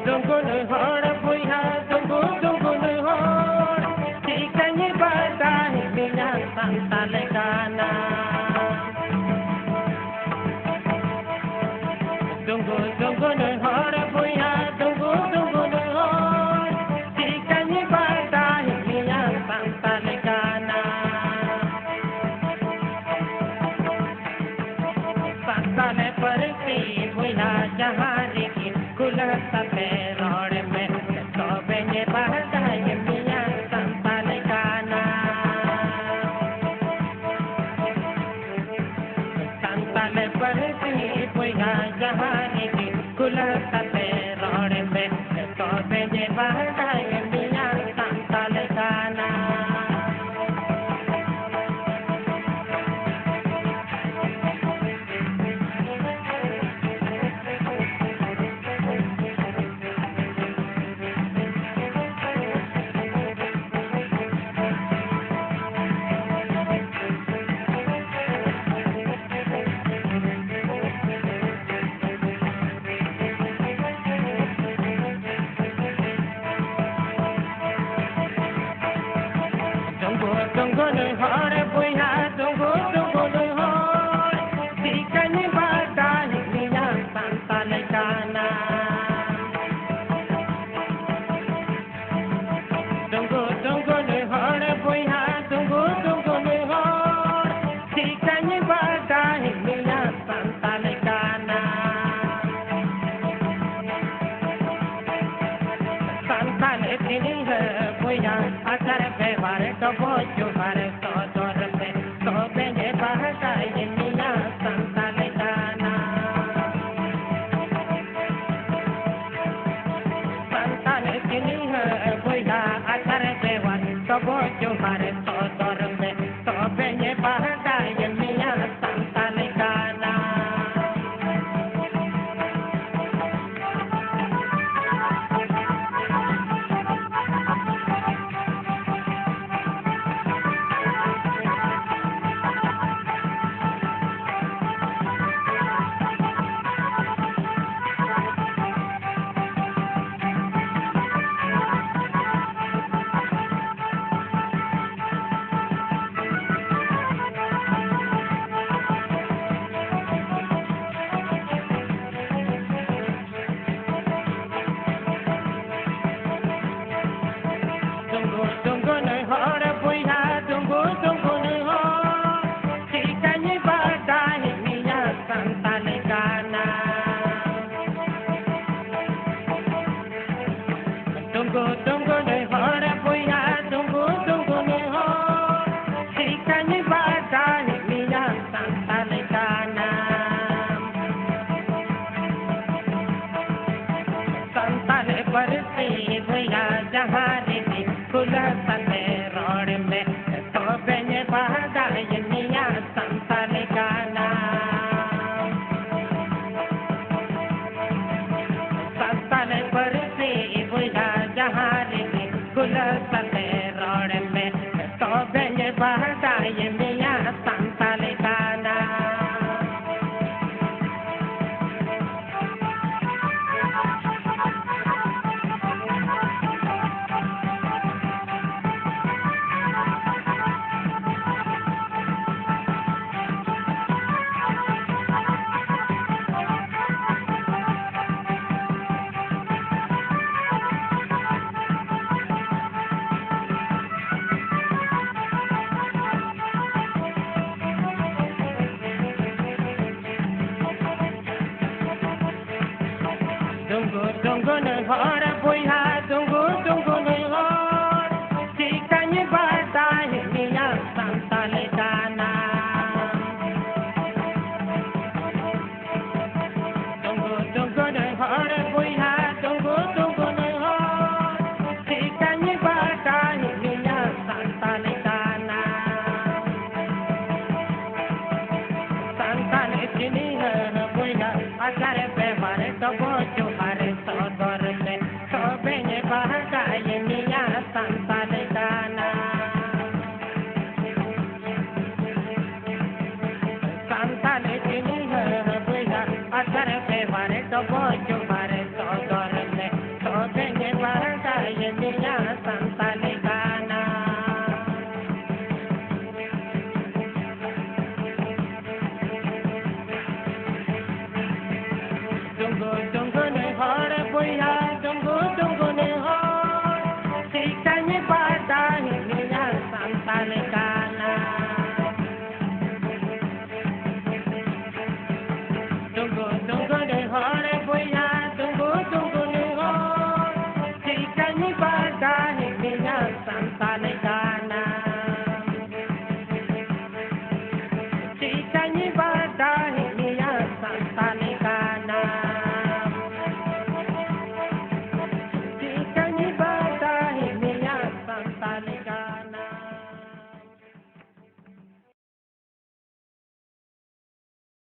Dungun hor buya dungun hor tikanya badai minyak santal kana dungun hor buya dungun hor tikanya badai minyak santal kana santal perti buya jahari Kula sape roड़ में तो बेने बहदाय मियां संताल गाना संताल पर सी बुया जहानी की कुला साpe roड़ में तो बेने बहदाय मियां संताल गाना Dungun hor buya dungun hor tikanya badai minyak santal kana dungun hor buya dungun hor tikanya badai minyak santal kana santal tini hai buya asar व्यवहार तो बोझो भर तो दौर में तो बेने बहदाय मियां संताल गाना संताल किनी है बुया असर व्यवहार तो बोझो भर तो दौर में तो बेने बहदाय मियां संताल गाना Dungun hor buya dungun hor tikanya badai minyak santal kana dungun hor buya dungun hor tikanya badai minyak santal kana santal persi buya jahari Kula sape roड़ में तो बेने बहदाय मियां संताल गाना संताल पर से बुया जहारी कुला साpe roड़ में तो बेने बहदाय मियां संताल गाना Dungun hor